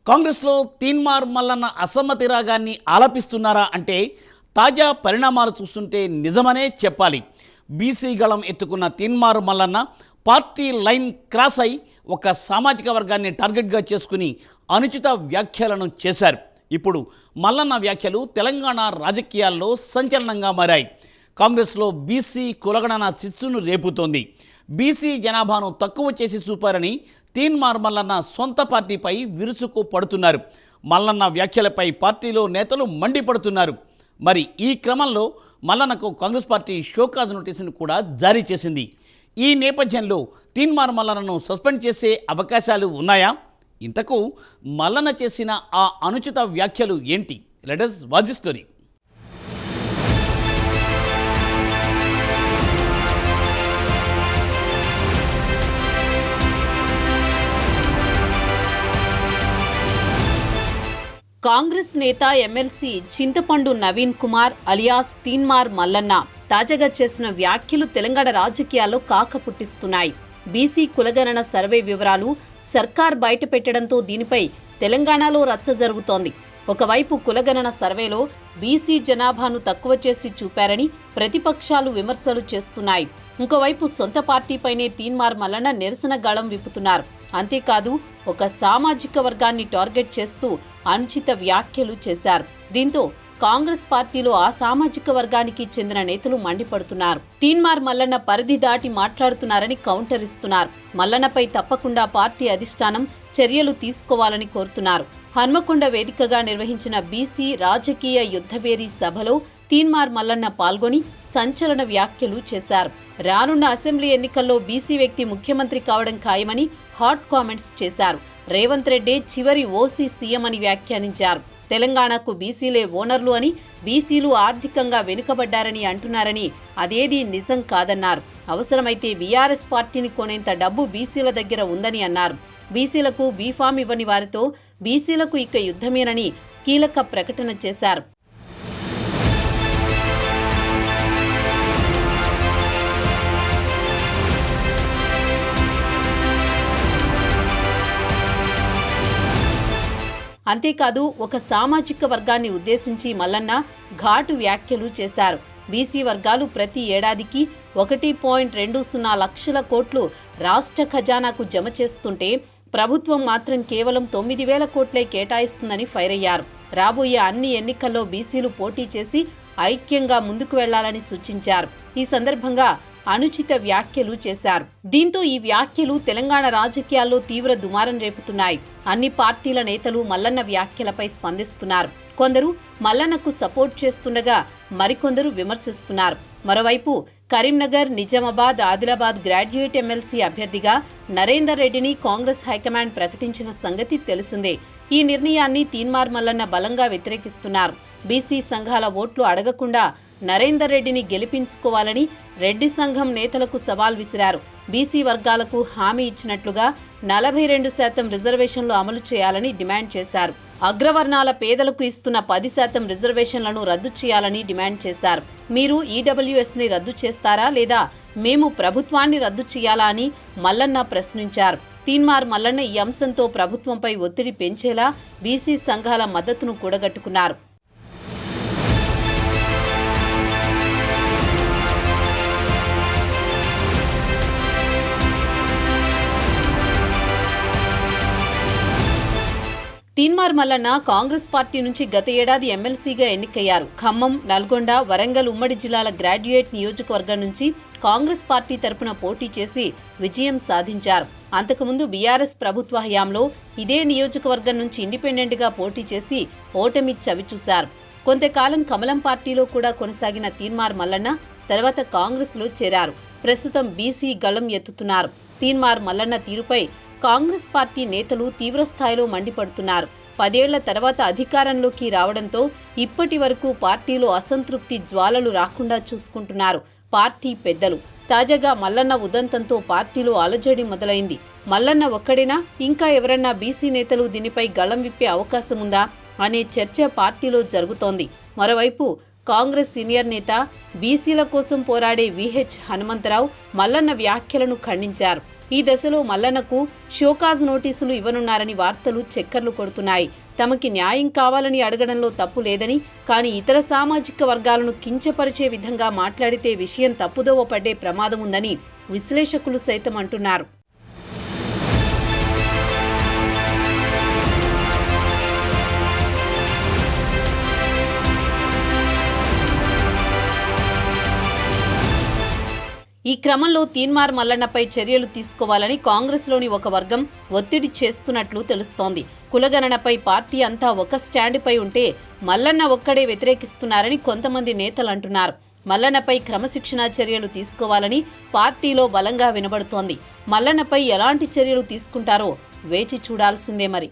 కాంగ్రెస్లో తీన్మార్ మల్లన్న అసమ్మతి రాగాన్ని ఆలపిస్తున్నారా అంటే తాజా పరిణామాలు చూస్తుంటే నిజమనే చెప్పాలి. బీసీ గళం ఎత్తుకున్న Teenmar Mallanna party line cross అయి ఒక సామాజిక వర్గాన్ని టార్గెట్గా చేసుకుని అనుచిత వ్యాఖ్యలను చేశారు. ఇప్పుడు మల్లన్న వ్యాఖ్యలు తెలంగాణ రాజకీయాల్లో సంచలనంగా మారాయి. కాంగ్రెస్లో బీసీ కులగణన చిచ్చును రేపుతోంది. బీసీ జనాభాను తక్కువ చేసి చూపారని తీన్మార్ మల్లన్న సొంత పార్టీపై విరుచుకు పడుతున్నారు. మల్లన్న వ్యాఖ్యలపై పార్టీలో నేతలు మండిపడుతున్నారు. మరి ఈ క్రమంలో మల్లన్నకు కాంగ్రెస్ పార్టీ షోకాజ్ నోటీసును కూడా జారీ చేసింది. ఈ నేపథ్యంలో తీన్మార్ మల్లన్నను సస్పెండ్ చేసే అవకాశాలు ఉన్నాయా? ఇంతకు మల్లన్న చేసిన ఆ అనుచిత వ్యాఖ్యలు ఏంటి? Let us watch the story. Congress నేత ఎమ్మెల్సీ చింతపండు నవీన్ కుమార్ అలియాస్ తీన్మార్ మల్లన్న తాజాగా చేసిన వ్యాఖ్యలు తెలంగాణ రాజకీయాల్లో కాక పుట్టిస్తున్నాయి. బీసీ కులగణన సర్వే వివరాలు సర్కార్ బయటపెట్టడంతో దీనిపై తెలంగాణలో రచ్చ జరుగుతోంది. ఒకవైపు కులగణన సర్వేలో బీసీ జనాభాను తక్కువ చేసి చూపారని ప్రతిపక్షాలు విమర్శలు చేస్తున్నాయి. ఇంకోవైపు సొంత పార్టీపైనే తీన్మార్ మల్లన్న నిరసన గళం విప్పుతున్నారు. అంతేకాదు ఒక సామాజిక వర్గాన్ని టార్గెట్ చేస్తూ అనుచిత వ్యాఖ్యలు చేశారు. దీంతో కాంగ్రెస్ పార్టీలో ఆ సామాజిక వర్గానికి చెందిన నేతలు మండిపడుతున్నారు. తీన్మార్ మల్లన్న పరిధి దాటి మాట్లాడుతున్నారని కౌంటర్ ఇస్తున్నారు. మల్లన్నపై తప్పకుండా పార్టీ అధిష్టానం చర్యలు తీసుకోవాలని కోరుతున్నారు. హన్మకొండ వేదికగా నిర్వహించిన బీసీ రాజకీయ యుద్ధభేరీ సభలో తీన్మార్ మల్లన్న పాల్గొని సంచలన వ్యాఖ్యలు చేశారు. రానున్న అసెంబ్లీ ఎన్నికల్లో బీసీ వ్యక్తి ముఖ్యమంత్రి కావడం ఖాయమని హాట్ కామెంట్స్ చేశారు. రేవంత్ రెడ్డి చివరి ఓసీ సీఎం అని వ్యాఖ్యానించారు. తెలంగాణకు బీసీలే ఓనర్లు అని, బీసీలు ఆర్థికంగా వెనుకబడ్డారని అంటున్నారని అదేదీ నిజం కాదన్నారు. అవసరమైతే బీఆర్ఎస్ పార్టీని కొనేంత డబ్బు బీసీల దగ్గర ఉందని అన్నారు. బీసీలకు బీఫామ్ ఇవ్వని వారితో బీసీలకు ఇక యుద్ధమేనని కీలక ప్రకటన చేశారు. అంతేకాదు ఒక సామాజిక వర్గాన్ని ఉద్దేశించి మల్లన్న ఘాటు వ్యాఖ్యలు చేశారు. బీసీ వర్గాలు ప్రతి ఏడాదికి 1.20 లక్షల కోట్లు రాష్ట్ర ఖజానాకు జమ చేస్తుంటే ప్రభుత్వం మాత్రం కేవలం 9,000 కోట్లే కేటాయిస్తుందని ఫైర్ అయ్యారు. రాబోయే అన్ని ఎన్నికల్లో బీసీలు పోటీ చేసి ఐక్యంగా ముందుకు వెళ్లాలని సూచించారు. ఈ సందర్భంగా అనుచిత వ్యాఖ్యలు చేశారు. దీంతో ఈ వ్యాఖ్యలు తెలంగాణ రాజకీయాల్లో తీవ్ర దుమారం రేపుతున్నాయి. అన్ని పార్టీల నేతలు మల్లన్న వ్యాఖ్యలపై స్పందిస్తున్నారు. కొందరు మల్లన్నకు సపోర్ట్ చేస్తుండగా మరికొందరు విమర్శిస్తున్నారు. మరోవైపు కరీంనగర్, నిజామాబాద్, ఆదిలాబాద్ గ్రాడ్యుయేట్ ఎమ్మెల్సీ అభ్యర్థిగా నరేందర్ రెడ్డిని కాంగ్రెస్ హైకమాండ్ ప్రకటించిన సంగతి తెలిసిందే. ఈ నిర్ణయాన్ని తీన్మార్ మల్లన్న బలంగా వ్యతిరేకిస్తున్నారు. బీసీ సంఘాల ఓట్లు అడగకుండా నరేందర్ రెడ్డిని గెలిపించుకోవాలని రెడ్డి సంఘం నేతలకు సవాల్ విసిరారు. బీసీ వర్గాలకు హామీ ఇచ్చినట్లుగా 42% రిజర్వేషన్లు అమలు చేయాలని డిమాండ్ చేశారు. అగ్రవర్ణాల పేదలకు ఇస్తున్న 10% రిజర్వేషన్లను రద్దు చేయాలని డిమాండ్ చేశారు. మీరు ఈడబ్ల్యూఎస్ని రద్దు చేస్తారా లేదా మేము ప్రభుత్వాన్ని రద్దు చేయాలా అని మల్లన్న ప్రశ్నించారు. తీన్మార్ మల్లన్న ఈ అంశంతో ప్రభుత్వంపై ఒత్తిడి పెంచేలా బీసీ సంఘాల మద్దతును కూడగట్టుకున్నారు. తీన్మార్ మల్లన్న కాంగ్రెస్ పార్టీ నుంచి గత ఏడాది ఎమ్మెల్సీగా ఎన్నికయ్యారు. ఖమ్మం, నల్గొండ, వరంగల్ ఉమ్మడి జిల్లాల గ్రాడ్యుయేట్ నియోజకవర్గం నుంచి కాంగ్రెస్ పార్టీ తరపున పోటీ చేసి విజయం సాధించారు. అంతకుముందు బీఆర్ఎస్ ప్రభుత్వ హయాంలో ఇదే నియోజకవర్గం నుంచి ఇండిపెండెంట్గా పోటీ చేసి ఓటమి చవిచూశారు. కొంతకాలం కమలం పార్టీలో కూడా కొనసాగిన తీన్మార్ మల్లన్న తర్వాత కాంగ్రెస్లో చేరారు. ప్రస్తుతం బీసీ గళం ఎత్తుతున్నారు. తీన్మార్ మల్లన్న తీరుపై కాంగ్రెస్ పార్టీ నేతలు తీవ్రస్థాయిలో మండిపడుతున్నారు. 10 ఏళ్ల తర్వాత అధికారంలోకి రావడంతో ఇప్పటి వరకు పార్టీలో అసంతృప్తి జ్వాలలు రాకుండా చూసుకుంటున్నారు పార్టీ పెద్దలు. తాజాగా మల్లన్న ఉదంతంతో పార్టీలో అలజడి మొదలైంది. మల్లన్న ఒక్కడేనా, ఇంకా ఎవరన్నా బీసీ నేతలు దీనిపై గళం విప్పే అవకాశం ఉందా అనే చర్చ పార్టీలో జరుగుతోంది. మరోవైపు కాంగ్రెస్ సీనియర్ నేత, బీసీల కోసం పోరాడే విహెచ్ హనుమంతరావు మల్లన్న వ్యాఖ్యలను ఖండించారు. ఈ దశలో మల్లన్నకు షోకాజ్ నోటీసులు ఇవ్వనున్నారని వార్తలు చక్కర్లు కొడుతున్నాయి. తమకి న్యాయం కావాలని అడగడంలో తప్పు లేదని, కానీ ఇతర సామాజిక వర్గాలను కించపరిచే విధంగా మాట్లాడితే విషయం తప్పుదోవ పడ్డే ప్రమాదం ఉందని విశ్లేషకులు సైతం అంటున్నారు. ఈ క్రమంలో తీన్మార్ మల్లన్నపై చర్యలు తీసుకోవాలని కాంగ్రెస్లోని ఒక వర్గం ఒత్తిడి చేస్తున్నట్లు తెలుస్తోంది. కులగణనపై పార్టీ అంతా ఒక స్టాండ్పై ఉంటే మల్లన్న ఒక్కడే వ్యతిరేకిస్తున్నారని కొంతమంది నేతలు అంటున్నారు. మల్లన్నపై క్రమశిక్షణా చర్యలు తీసుకోవాలని పార్టీలో బలంగా వినబడుతోంది. మల్లన్నపై ఎలాంటి చర్యలు తీసుకుంటారో వేచి చూడాల్సిందే మరి.